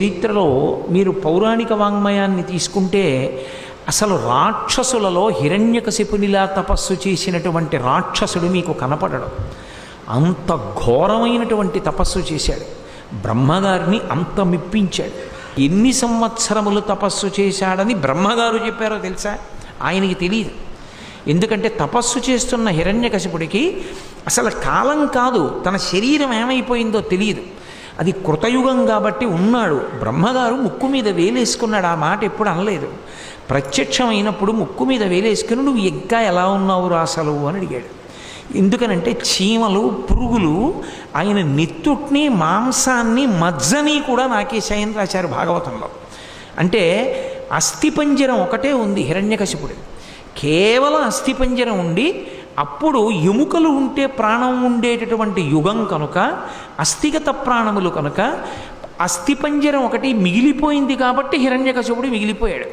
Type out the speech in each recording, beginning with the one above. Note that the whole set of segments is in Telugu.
చరిత్రలో మీరు పౌరాణిక వాంగ్మయాన్ని తీసుకుంటే అసలు రాక్షసులలో హిరణ్యకశిపునిలా తపస్సు చేసినటువంటి రాక్షసుడు మీకు కనపడడం. అంత ఘోరమైనటువంటి తపస్సు చేశాడు. బ్రహ్మగారిని అంత మెప్పించాడు. ఎన్ని సంవత్సరములు తపస్సు చేశాడని బ్రహ్మగారు చెప్పారో తెలుసా? ఆయనకి తెలియదు. ఎందుకంటే తపస్సు చేస్తున్న హిరణ్యకశిపుడికి అసలు కాలం కాదు, తన శరీరం ఏమైపోయిందో తెలియదు. అది కృతయుగం కాబట్టి ఉన్నాడు. బ్రహ్మగారు ముక్కు మీద వేలేసుకున్నాడు. ఆ మాట ఎప్పుడు అనలేదు. ప్రత్యక్షమైనప్పుడు ముక్కు మీద వేలేసుకుని నువ్వు ఇంకా ఎలా ఉన్నావు రాసలు అని అడిగాడు. ఎందుకనంటే చీమలు పురుగులు ఆయన నెత్తుట్ని మాంసాన్ని మజ్జని కూడా నాకేశాయని రాశారు భాగవతంలో. అంటే అస్థిపంజరం ఒకటే ఉంది హిరణ్యకశిపుడు. కేవలం అస్థిపంజరం ఉండి అప్పుడు ఎముకలు ఉంటే ప్రాణం ఉండేటటువంటి యుగం కనుక, అస్థిగత ప్రాణములు కనుక అస్థిపంజరం ఒకటి మిగిలిపోయింది కాబట్టి హిరణ్యకశిపుడు మిగిలిపోయాడు.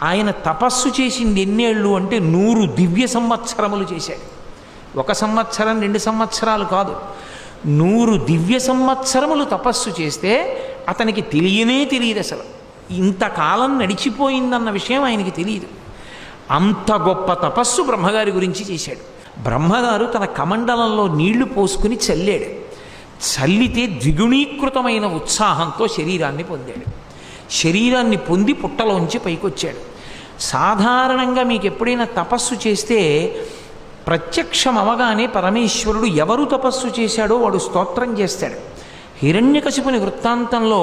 ఆయన తపస్సు చేసింది ఎన్నేళ్ళు అంటే 100 దివ్య సంవత్సరములు చేశాడు. 1 సంవత్సరం 2 సంవత్సరాలు కాదు, 100 దివ్య సంవత్సరములు తపస్సు చేస్తే అతనికి తెలియదు. అసలు ఇంతకాలం నడిచిపోయిందన్న విషయం ఆయనకి తెలియదు. అంత గొప్ప తపస్సు బ్రహ్మగారి గురించి చేశాడు. బ్రహ్మగారు తన కమండలంలో నీళ్లు పోసుకుని చల్లాడు. చల్లితే ద్విగుణీకృతమైన ఉత్సాహంతో శరీరాన్ని పొందాడు. శరీరాన్ని పొంది పుట్టలోంచి పైకొచ్చాడు. సాధారణంగా మీకు ఎప్పుడైనా తపస్సు చేస్తే ప్రత్యక్షం అవగానే పరమేశ్వరుడు ఎవరు తపస్సు చేశాడో వాడు స్తోత్రం చేస్తాడు. హిరణ్యకశిపుని వృత్తాంతంలో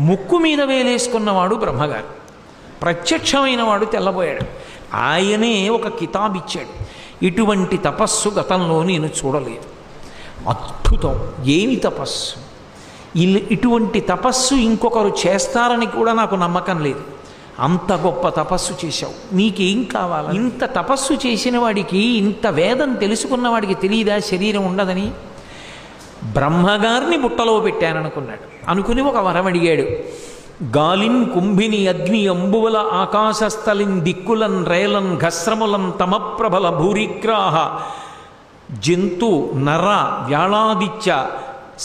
ముక్కు మీద వేలేసుకున్నవాడు బ్రహ్మగారు, ప్రత్యక్షమైన వాడు తెల్లబోయాడు. ఆయనే ఒక కితాబ్ ఇచ్చాడు. ఇటువంటి తపస్సు గతంలో నేను చూడలేదు. అద్భుతం! ఏమి తపస్సు! ఇటువంటి తపస్సు ఇంకొకరు చేస్తారని కూడా నాకు నమ్మకం లేదు. అంత గొప్ప తపస్సు చేశావు, నీకేం కావాలి? ఇంత తపస్సు చేసిన వాడికి, ఇంత వేదం తెలుసుకున్న వాడికి తెలియదా శరీరం ఉండదని? బ్రహ్మగారిని బుట్టలో పెట్టాననుకున్నాడు. అనుకుని ఒక వరం అడిగాడు. గాలిన్ కుంభిని అగ్ని అంబువల ఆకాశస్థలిన్ దిక్కులన్ రేలన్ ఘస్రములన్ తమప్రబల భూరిగ్రాహ జంతు నర వ్యాళాదిత్య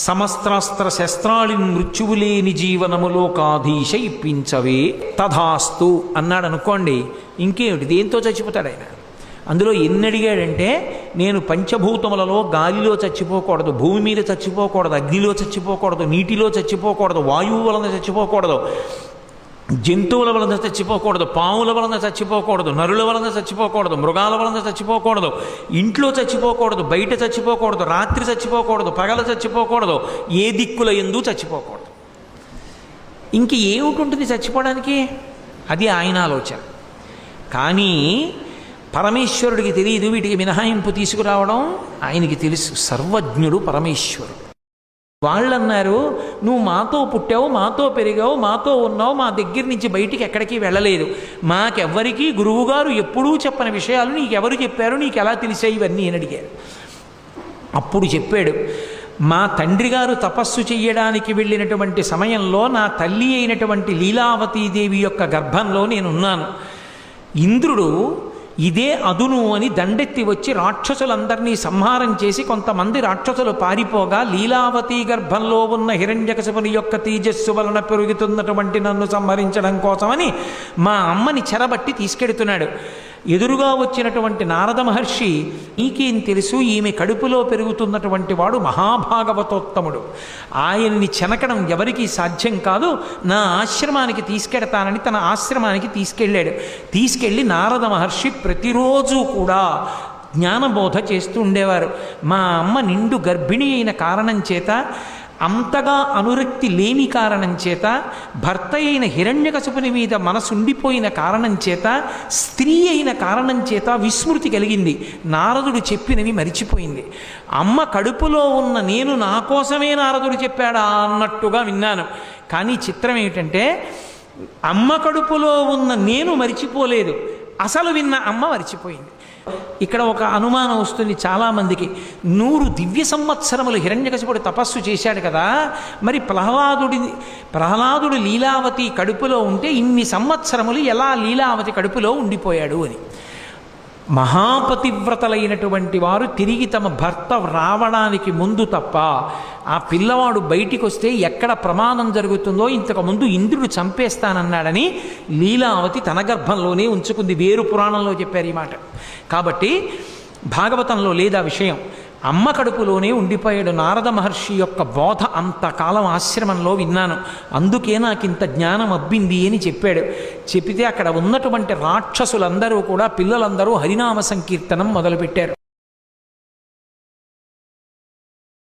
సమస్త్రాస్త్ర శస్త్రాళిన్ మృత్యువులేని జీవనములో కాధీశ ఇప్పించవే తథాస్తు అన్నాడు అనుకోండి. ఇంకేమిటి, దేంతో చచ్చిపోతాడు ఆయన? అందులో ఎన్ని అడిగాడంటే, నేను పంచభూతములలో గాలిలో చచ్చిపోకూడదు, భూమి మీద చచ్చిపోకూడదు, అగ్నిలో చచ్చిపోకూడదు, నీటిలో చచ్చిపోకూడదు, వాయువు వలన చచ్చిపోకూడదు, జంతువుల వలన చచ్చిపోకూడదు, పాముల వలన చచ్చిపోకూడదు, నరుల వలన చచ్చిపోకూడదు, మృగాల వలన చచ్చిపోకూడదు, ఇంట్లో చచ్చిపోకూడదు, బయట చచ్చిపోకూడదు, రాత్రి చచ్చిపోకూడదు, పగల చచ్చిపోకూడదు, ఏ దిక్కుల యందు చచ్చిపోకూడదు. ఇంక ఏమిటి చచ్చిపోవడానికి? అది ఆయన ఆలోచన. కానీ పరమేశ్వరుడికి తెలియదు వీటికి మినహాయింపు తీసుకురావడం. ఆయనకి తెలుసు, సర్వజ్ఞుడు పరమేశ్వరుడు. వాళ్ళన్నారు, నువ్వు మాతో పుట్టావు, మాతో పెరిగావు, మాతో ఉన్నావు, మా దగ్గర నుంచి బయటికి ఎక్కడికి వెళ్ళలేదు, మాకెవ్వరికీ గురువుగారు ఎప్పుడూ చెప్పని విషయాలు నీకెవరు చెప్పారు, నీకు ఎలా తెలిసాయి ఇవన్నీ అని అడిగారు. అప్పుడు చెప్పాడు, మా తండ్రి గారు తపస్సు చెయ్యడానికి వెళ్ళినటువంటి సమయంలో నా తల్లి అయినటువంటి లీలావతీదేవి యొక్క గర్భంలో నేనున్నాను. ఇంద్రుడు ఇదే అదును అని దండెత్తి వచ్చి రాక్షసులందరినీ సంహారం చేసి కొంతమంది రాక్షసులు పారిపోగా లీలావతి గర్భంలో ఉన్న హిరణ్యకశిపుని యొక్క తేజస్సు వలన పెరుగుతున్నటువంటి నన్ను సంహరించడం కోసమని మా అమ్మని చెరబట్టి తీసుకెడుతున్నాడు. ఎదురుగా వచ్చినటువంటి నారద మహర్షి, నీకేం తెలుసు, ఈమె కడుపులో పెరుగుతున్నటువంటి వాడు మహాభాగవతోత్తముడు, ఆయన్ని చెనకడం ఎవరికీ సాధ్యం కాదు, నా ఆశ్రమానికి తీసుకెడతానని తన ఆశ్రమానికి తీసుకెళ్ళాడు. తీసుకెళ్ళి నారద మహర్షి ప్రతిరోజు కూడా జ్ఞానబోధ చేస్తూ ఉండేవారు. మా అమ్మ నిండు గర్భిణి అయిన కారణం చేత, అంతగా అనురక్తి లేని కారణం చేత, భర్త అయిన హిరణ్యకశిపుని మీద మనసుండిపోయిన కారణం చేత, స్త్రీ అయిన కారణం చేత విస్మృతి కలిగింది. నారదుడు చెప్పినవి మరిచిపోయింది. అమ్మ కడుపులో ఉన్న నేను నా కోసమే నారదుడు చెప్పాడా అన్నట్టుగా విన్నాను. కానీ చిత్రం ఏమిటంటే, అమ్మ కడుపులో ఉన్న నేను మరిచిపోలేదు, అసలు విన్న అమ్మ మరిచిపోయింది. ఇక్కడ ఒక అనుమానం వస్తుంది చాలామందికి. 100 దివ్య సంవత్సరములు హిరణ్యకశిపుడు తపస్సు చేశాడు కదా, మరి ప్రహ్లాదుడు లీలావతి కడుపులో ఉంటే ఇన్ని సంవత్సరములు ఎలా లీలావతి కడుపులో ఉండిపోయాడు అని. మహాపతివ్రతలైనటువంటి వారు తిరిగి తమ భర్త రావడానికి ముందు తప్ప ఆ పిల్లవాడు బయటికి వస్తే ఎక్కడ ప్రమాదం జరుగుతుందో ఇంతకుముందు ఇంద్రుడు చంపేస్తానన్నాడని లీలావతి తన గర్భంలోనే ఉంచుకుంది. వేరు పురాణంలో చెప్పారు ఈ మాట. కాబట్టి భాగవతంలో లేదా విషయం. అమ్మ కడుపులోనే ఉండిపోయాడు. నారద మహర్షి యొక్క బోధ అంతకాలం ఆశ్రమంలో విన్నాను, అందుకే నాకు ఇంత జ్ఞానం అబ్బింది అని చెప్పాడు. చెబితే అక్కడ ఉన్నటువంటి రాక్షసులందరూ కూడా పిల్లలందరూ హరినామ సంకీర్తనం మొదలుపెట్టారు.